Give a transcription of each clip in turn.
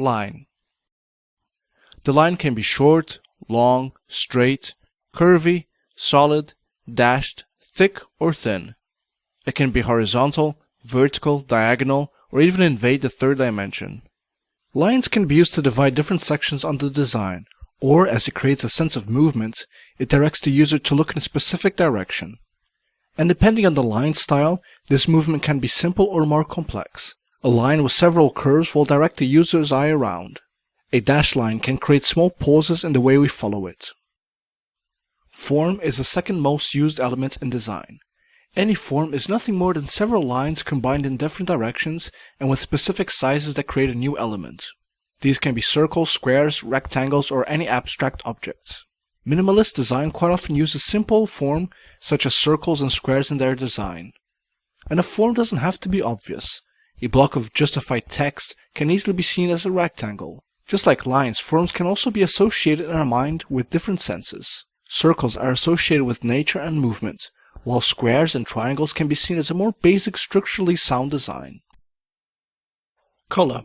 Line. The line can be short, long, straight, curvy, solid, dashed, thick or thin. It can be horizontal, vertical, diagonal, or even invade the third dimension. Lines can be used to divide different sections on the design, or as it creates a sense of movement, it directs the user to look in a specific direction. And depending on the line style, this movement can be simple or more complex. A line with several curves will direct the user's eye around. A dashed line can create small pauses in the way we follow it. Form is the second most used element in design. Any form is nothing more than several lines combined in different directions and with specific sizes that create a new element. These can be circles, squares, rectangles, or any abstract objects. Minimalist design quite often uses simple form such as circles and squares in their design. And a form doesn't have to be obvious. A block of justified text can easily be seen as a rectangle. Just like lines, forms can also be associated in our mind with different senses. Circles are associated with nature and movement, while squares and triangles can be seen as a more basic structurally sound design. Color.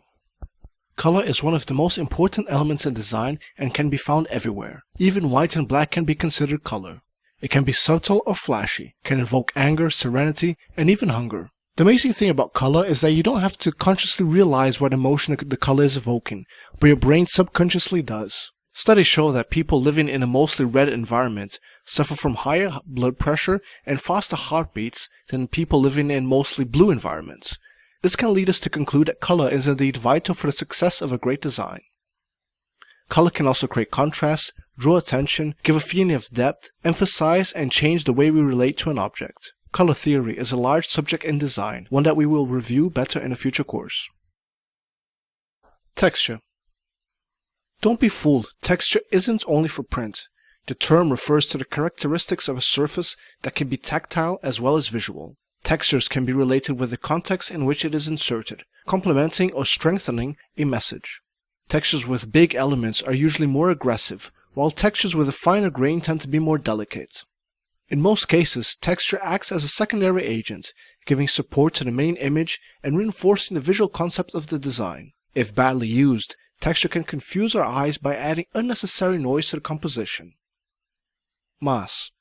Color is one of the most important elements in design and can be found everywhere. Even white and black can be considered color. It can be subtle or flashy, can evoke anger, serenity, and even hunger. The amazing thing about color is that you don't have to consciously realize what emotion the color is evoking, but your brain subconsciously does. Studies show that people living in a mostly red environment suffer from higher blood pressure and faster heartbeats than people living in mostly blue environments. This can lead us to conclude that color is indeed vital for the success of a great design. Color can also create contrast, draw attention, give a feeling of depth, emphasize, and change the way we relate to an object. Color theory is a large subject in design, one that we will review better in a future course. Texture. Don't be fooled, texture isn't only for print. The term refers to the characteristics of a surface that can be tactile as well as visual. Textures can be related with the context in which it is inserted, complementing or strengthening a message. Textures with big elements are usually more aggressive, while textures with a finer grain tend to be more delicate. In most cases, texture acts as a secondary agent, giving support to the main image and reinforcing the visual concept of the design. If badly used, texture can confuse our eyes by adding unnecessary noise to the composition. Mass.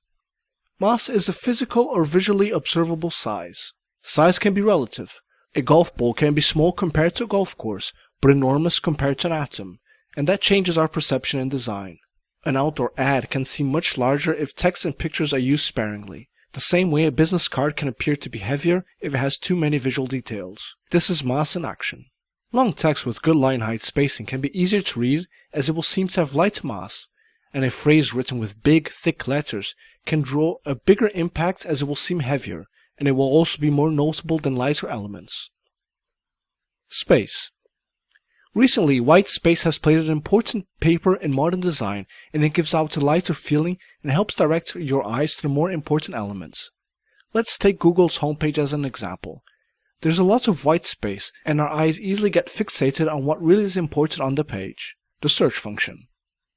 Mass is a physical or visually observable size. Size can be relative. A golf ball can be small compared to a golf course, but enormous compared to an atom, and that changes our perception in design. An outdoor ad can seem much larger if text and pictures are used sparingly. The same way a business card can appear to be heavier if it has too many visual details. This is mass in action. Long text with good line height spacing can be easier to read as it will seem to have light mass, and a phrase written with big, thick letters can draw a bigger impact as it will seem heavier, and it will also be more notable than lighter elements. Space. Recently, white space has played an important paper in modern design, and it gives out a lighter feeling and helps direct your eyes to the more important elements. Let's take Google's homepage as an example. There's a lot of white space, and our eyes easily get fixated on what really is important on the page, the search function.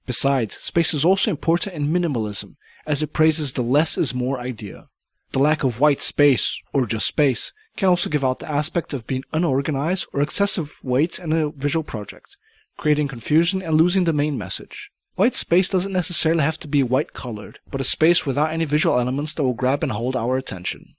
Besides, space is also important in minimalism, as it praises the less is more idea. The lack of white space, or just space, can also give out the aspect of being unorganized or excessive weight in a visual project, creating confusion and losing the main message. White space doesn't necessarily have to be white colored, but a space without any visual elements that will grab and hold our attention.